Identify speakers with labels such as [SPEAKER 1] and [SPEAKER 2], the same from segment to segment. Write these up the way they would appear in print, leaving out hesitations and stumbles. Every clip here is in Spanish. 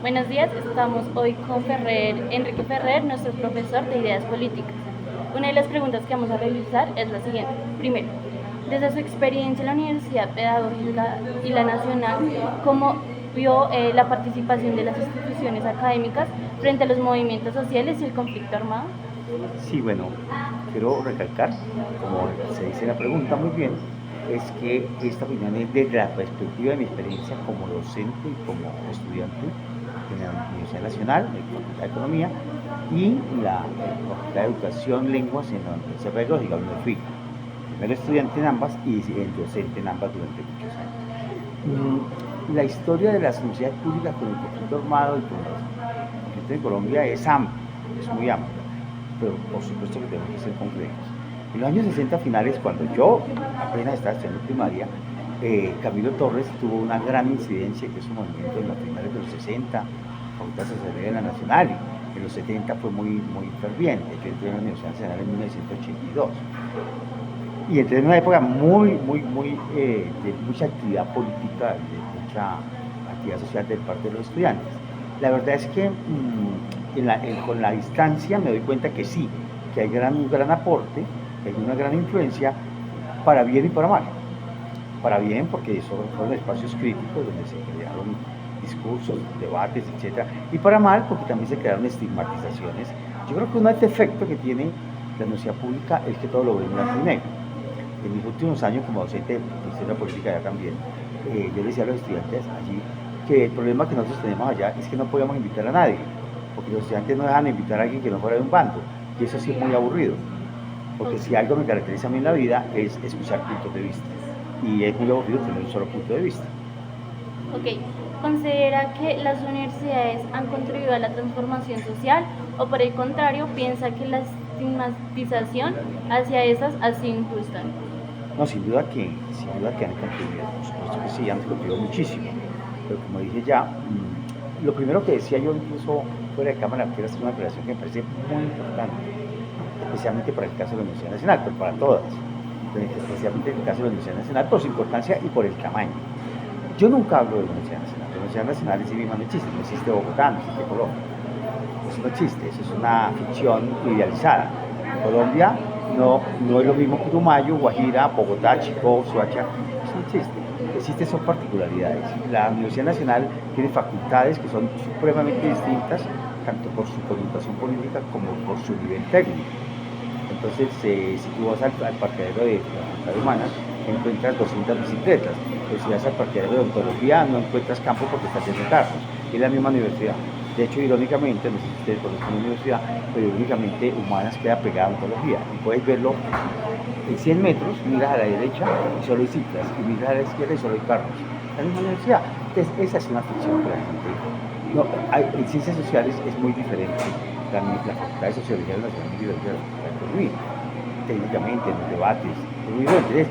[SPEAKER 1] Buenos días, estamos hoy con Enrique Ferrer, nuestro profesor de Ideas Políticas. Una de las preguntas que vamos a realizar es la siguiente. Primero, desde su experiencia en la Universidad Pedagógica y la Nacional, ¿cómo vio la participación de las instituciones académicas frente a los movimientos sociales y el conflicto armado?
[SPEAKER 2] Sí, bueno, quiero recalcar, como se dice en la pregunta muy bien, es que esta opinión es desde la perspectiva de mi experiencia como docente y como estudiante en la Universidad Nacional, en la Facultad de Economía, y la Facultad de Educación, Lenguas en la Universidad Pedagógica, donde fui primero estudiante en ambas y docente en ambas durante muchos años. La historia de las universidades públicas con el conflicto armado y con el conflicto en Colombia es amplia, es muy amplia, pero por supuesto que tenemos que ser concretos. En los años 60 finales, cuando yo apenas estaba estudiando primaria, Camilo Torres tuvo una gran incidencia, que es un movimiento en los finales de los 60, Facultad de Sociología de la Nacional, y en los 70 fue muy ferviente. Yo entré en la Universidad Nacional en 1982 y entré en una época de mucha actividad política, de mucha actividad social de parte de los estudiantes. La verdad es que con la distancia me doy cuenta que sí, que hay un gran aporte, que hay una gran influencia para bien y para mal. Para bien porque fueron espacios críticos donde se crearon discursos, debates, etc. Y para mal porque también se crearon estigmatizaciones. Yo creo que un efecto que tiene la universidad pública es que todo lo ve en blanco y negro. En mis últimos años como docente de historia política ya también, yo le decía a los estudiantes allí que el problema que nosotros tenemos allá es que no podíamos invitar a nadie, porque los estudiantes no dejan invitar a alguien que no fuera de un bando, y eso sí es muy aburrido, porque si algo me caracteriza a mí en la vida es escuchar puntos de vista, y es muy aburrido tener un solo punto de vista.
[SPEAKER 1] Ok, ¿considera que las universidades han contribuido a la transformación social o por el contrario piensa que la estigmatización hacia esas ha sido injusta?
[SPEAKER 2] No, sin duda que han contribuido, por supuesto que sí, han contribuido muchísimo, pero como dije ya, lo primero que decía yo incluso fuera de cámara, quiero hacer una aclaración que me parece muy importante, especialmente para el caso de la Universidad Nacional, pero para todas, especialmente en el caso de la Universidad Nacional por su importancia y por el tamaño. Yo nunca hablo de la Universidad Nacional. La Universidad Nacional en sí misma no existe, no existe Bogotá, no existe Colombia. Eso no existe, eso es una ficción idealizada. Colombia no es lo mismo que Tumayo, Guajira, Bogotá, Chicó, Soacha, eso no existe. Existen son particularidades. La Universidad Nacional tiene facultades que son supremamente distintas, tanto por su connotación política como por su nivel técnico. Entonces, si tú vas al parqueadero de la Facultad de Humanas, encuentras 200 bicicletas. Pero si vas al parqueadero de odontología, no encuentras campo porque está lleno de carros. Es la misma universidad. De hecho, irónicamente, no sé si ustedes conocen la universidad, pero irónicamente Humanas queda pegada a odontología. Y puedes verlo en 100 metros, miras a la derecha y solo hay ciclas, y miras a la izquierda y solo hay carros. La misma universidad. Entonces, esa es una ficción que la gente... No, en ciencias sociales es muy diferente. La Facultad de Sociología de la Nacional es diferente de la Facultad de Economía, técnicamente, en los debates. Entonces,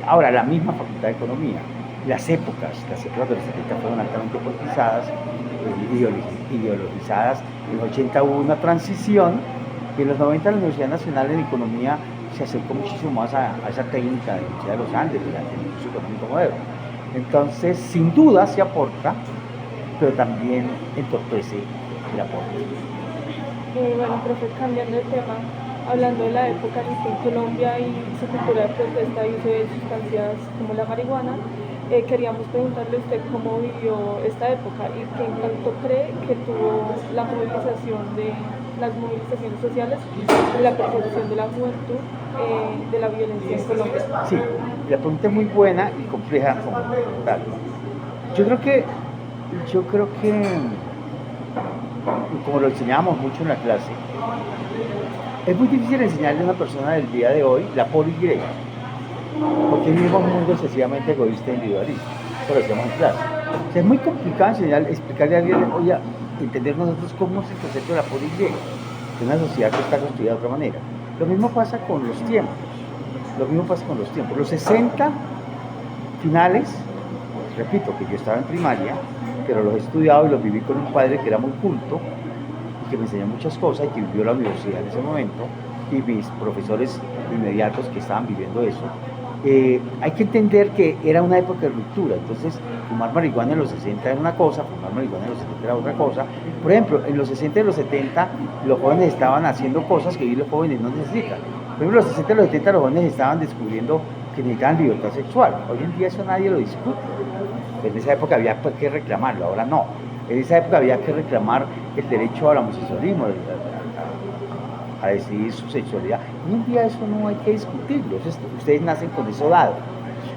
[SPEAKER 2] ahora, la misma Facultad de Economía, las épocas de los 70 fueron altamente politizadas, ideologizadas. En los 80 hubo una transición y en los 90 la Universidad Nacional en Economía se acercó muchísimo más a esa técnica de la Universidad de los Andes, del curso económico moderno. Entonces, sin duda se aporta, pero también entorpece el aporte.
[SPEAKER 3] Bueno, profe, cambiando de tema, hablando de la época en que en Colombia y su cultura de protesta y uso de sustancias como la marihuana, queríamos preguntarle a usted cómo vivió esta época y qué impacto cree que tuvo la movilización de las movilizaciones sociales y la persecución de la juventud de la violencia en Colombia.
[SPEAKER 2] Sí, la pregunta es muy buena y compleja como tal. Yo creo que, como lo enseñábamos mucho en la clase, es muy difícil enseñarle a una persona del día de hoy la poligresa, porque vivimos un mundo excesivamente egoísta e individualista. Eso lo hacemos en clase. O sea, es muy complicado explicarle a alguien, oye, entender nosotros cómo es el concepto de la poligresa, de una sociedad que está construida de otra manera. Lo mismo pasa con los tiempos. Los 60 finales, repito que yo estaba en primaria, pero los he estudiado y los viví con un padre que era muy culto y que me enseñó muchas cosas y que vivió la universidad en ese momento, y mis profesores inmediatos que estaban viviendo eso. Hay que entender que era una época de ruptura, entonces fumar marihuana en los 60 era una cosa, fumar marihuana en los 70 era otra cosa. Por ejemplo, en los 60 y los 70 los jóvenes estaban haciendo cosas que hoy los jóvenes no necesitan. Por ejemplo, en los 60 y los 70 los jóvenes estaban descubriendo que necesitaban libertad sexual. Hoy en día eso nadie lo discute. En esa época había que reclamarlo, ahora no. En esa época había que reclamar el derecho al homosexualismo, a decidir su sexualidad. Hoy en día eso no hay que discutirlo, ustedes nacen con eso dado.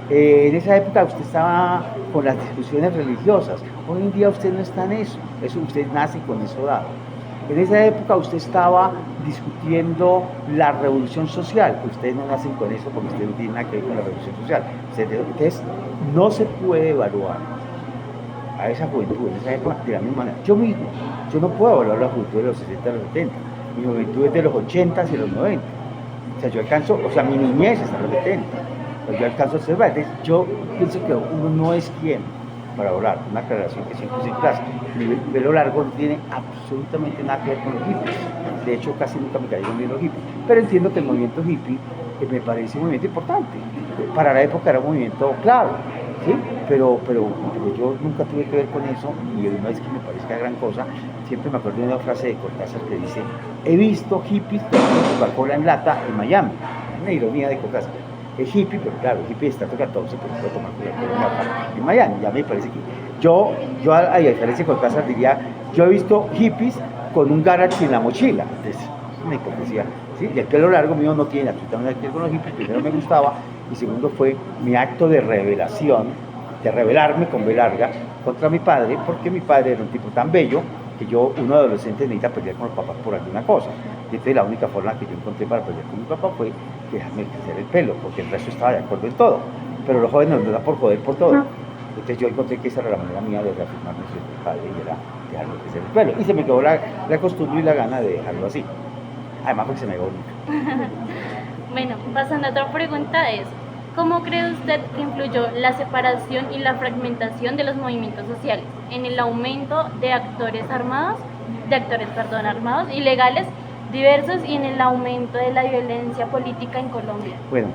[SPEAKER 2] En esa época usted estaba con las discusiones religiosas, hoy en día usted no está en eso, usted nace con eso dado. En esa época usted estaba discutiendo la revolución social, ustedes no nacen con eso porque ustedes no tienen nada que ver con la revolución social. Entonces no se puede evaluar a esa juventud en esa época de la misma manera. Yo mismo, yo no puedo evaluar la juventud de los 60 a los 70. Mi juventud es de los 80 y los 90. O sea, yo alcanzo, o sea, mi niñez es a los 70. Yo alcanzo a observar. Entonces, yo pienso que uno no es quien para hablar. Una aclaración que siempre se clase. Mi pelo largo no tiene absolutamente nada que ver con los hippies. De hecho, casi nunca me cayeron bien los hippies. Pero entiendo que el movimiento hippie me parece un movimiento importante. Para la época era un movimiento clave. ¿Sí? Pero yo nunca tuve que ver con eso, y una vez que me parezca gran cosa, siempre me acuerdo de una frase de Cortázar que dice: he visto hippies tomando Coca-Cola en lata en Miami. Una ironía de Cortázar. Es hippie, pero claro, el hippie está 14, pero puede tomar Coca-Cola en lata en Miami. Ya me parece que yo a diferencia de Cortázar diría: yo he visto hippies con un garage en la mochila. Entonces, es una hipocresía. ¿Sí? Y el pelo largo mío no tiene absolutamente nada que ver con los hippies. Primero me gustaba, y segundo fue mi acto de revelación, de rebelarme con B larga contra mi padre, porque mi padre era un tipo tan bello que un adolescente necesita pelear con los papás por alguna cosa. Y entonces la única forma que yo encontré para pelear con mi papá fue dejarme crecer el pelo, porque el resto estaba de acuerdo en todo. Pero los jóvenes nos dan por joder por todo. Entonces yo encontré que esa era la manera mía de reafirmarme sobre mi padre, y era dejarme crecer el pelo. Y se me quedó la costumbre y la gana de dejarlo así. Además porque se me ve bonito.
[SPEAKER 1] Bueno, pasando a otra pregunta es: ¿cómo cree usted que influyó la separación y la fragmentación de los movimientos sociales en el aumento de actores armados y legales diversos, y en el aumento de la violencia política en Colombia?
[SPEAKER 2] Bueno,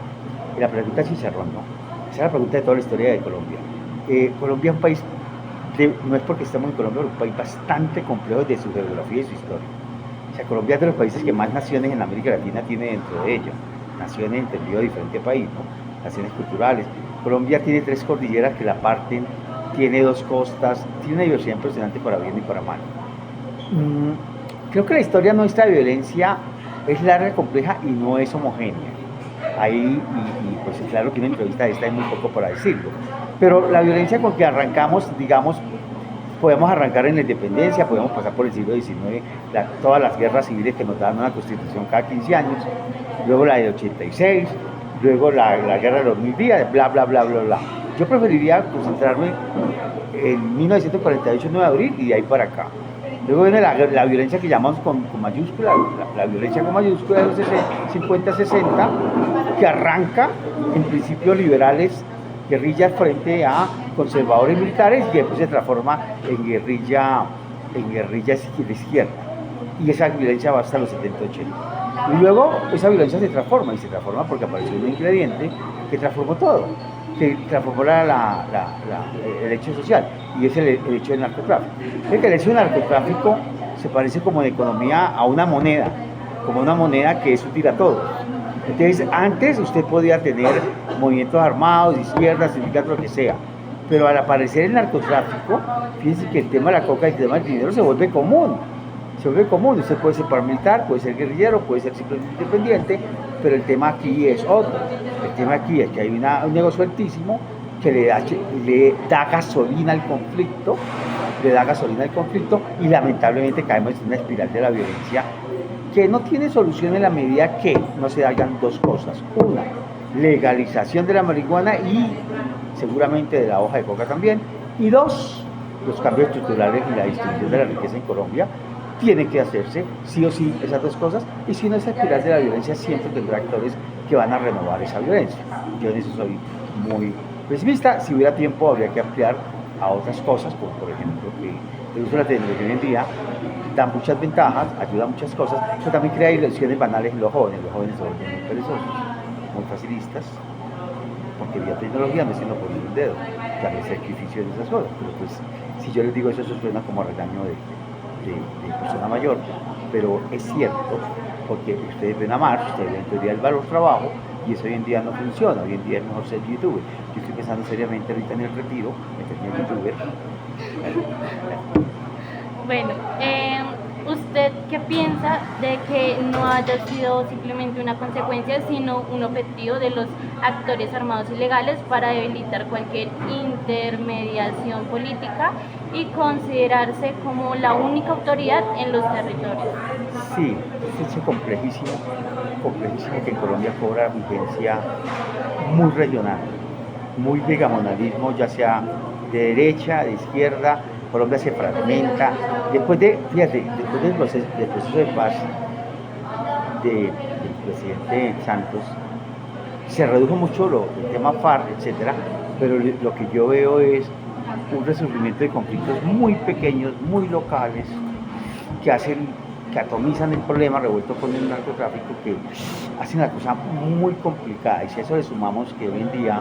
[SPEAKER 2] la pregunta es chicharrón, ¿no? Esa es la pregunta de toda la historia de Colombia. Colombia es un país, no es porque estamos en Colombia, es un país bastante complejo de su geografía y su historia. O sea, Colombia es de los países que más naciones en América Latina tiene dentro de ella. Naciones entendido de diferente país, ¿no? Naciones culturales. Colombia tiene 3 cordilleras que la parten, tiene 2 costas, tiene una diversidad impresionante para bien y para mal. Creo que la historia nuestra de violencia es larga, compleja y no es homogénea. Ahí, y pues claro que una entrevista de esta hay muy poco para decirlo. Pero la violencia con que arrancamos, digamos, podemos arrancar en la independencia, podemos pasar por el siglo XIX, todas las guerras civiles que nos daban una constitución cada 15 años, luego la de 86, luego la guerra de los 1000 días, bla, bla, bla, bla, bla. Yo preferiría concentrarme en 1948, 9 de abril, y de ahí para acá. Luego viene la violencia que llamamos con mayúscula, la violencia con mayúscula de los 50-60, que arranca en principios liberales, guerrillas frente a conservadores militares, y después se transforma en guerrilla de izquierda. Y esa violencia va hasta los 70-80. Y luego esa violencia se transforma porque apareció un ingrediente que transformó todo, que transformó el hecho social, y es el hecho del narcotráfico. El hecho del narcotráfico se parece como de economía a una moneda, como una moneda que es útil a todos. Entonces, antes usted podía tener movimientos armados, izquierdas, sindicatos, lo que sea, pero al aparecer el narcotráfico, fíjense que el tema de la coca y el tema del dinero se vuelve común. Usted puede ser paramilitar, puede ser guerrillero, puede ser simplemente independiente, pero el tema aquí es otro. El tema aquí es que hay un negocio altísimo que le da gasolina al conflicto, y lamentablemente caemos en una espiral de la violencia que no tiene solución en la medida que no se hagan 2 cosas. Una, legalización de la marihuana y seguramente de la hoja de coca también. Y 2, los cambios estructurales y la distribución de la riqueza en Colombia. Tiene que hacerse sí o sí esas 2 cosas, y si no, esa espiral de la violencia siempre tendrá actores que van a renovar esa violencia. Yo en eso soy muy pesimista. Si hubiera tiempo habría que ampliar a otras cosas, como por ejemplo que el uso de la tecnología hoy en día da muchas ventajas, ayuda a muchas cosas, pero también crea ilusiones banales en los jóvenes se vuelven muy perezosos, muy facilistas, porque vía tecnología no es sino poner un dedo, tal vez sacrificio en esas cosas, pero pues si yo les digo eso, eso suena como a regaño de persona mayor, pero es cierto, porque ustedes ven a Marx, ustedes ven teoría del valor trabajo, y eso hoy en día no funciona, hoy en día es mejor ser youtuber. Yo estoy pensando seriamente ahorita en el retiro, meterme en youtuber.
[SPEAKER 1] Bueno, ¿usted qué piensa de que no haya sido simplemente una consecuencia, sino un objetivo de los actores armados ilegales para debilitar cualquier intermediación política y considerarse como la única autoridad en los territorios?
[SPEAKER 2] Sí, es hecho complejísimo que en Colombia cobra vigencia muy regional, muy de gamonalismo, ya sea de derecha, de izquierda. Colombia se fragmenta. Fíjate, después del proceso de paz del presidente Santos, se redujo mucho el tema FARC, etcétera, pero lo que yo veo es un resurgimiento de conflictos muy pequeños, muy locales, que atomizan el problema revuelto con el narcotráfico, que hacen la cosa muy complicada. Y si a eso le sumamos que hoy en día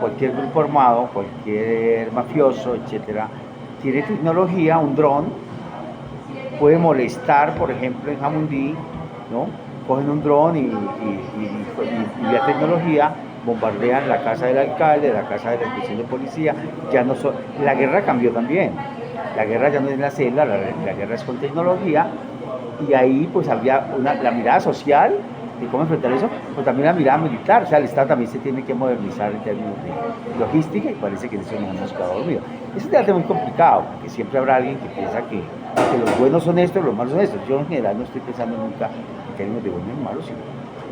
[SPEAKER 2] cualquier grupo armado, cualquier mafioso, etcétera, tiene tecnología, un dron, puede molestar, por ejemplo, en Jamundí, ¿no? Cogen un dron y vía tecnología bombardean la casa del alcalde, la casa de la inspección de policía. La guerra cambió también. La guerra ya no es la celda, la guerra es con tecnología, y ahí pues había la mirada social de cómo enfrentar eso, pero también la mirada militar. O sea, el Estado también se tiene que modernizar en términos de logística, y parece que en eso nos hemos quedado dormidos. Es un debate muy complicado, porque siempre habrá alguien que piensa que los buenos son estos, los malos son estos. Yo en general no estoy pensando nunca en términos de buenos y malos, sino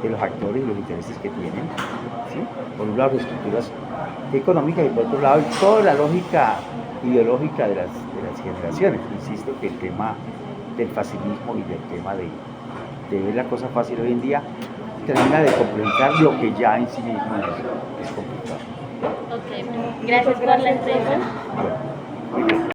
[SPEAKER 2] de los actores y los intereses que tienen, ¿sí? Por un lado, las estructuras económicas, y por otro lado, toda la lógica ideológica de las generaciones. Insisto que el tema del facilismo y del tema de ver la cosa fácil hoy en día termina de complementar lo que ya en sí mismo es complicado.
[SPEAKER 1] Ok, gracias por la entrevista.
[SPEAKER 2] Bueno.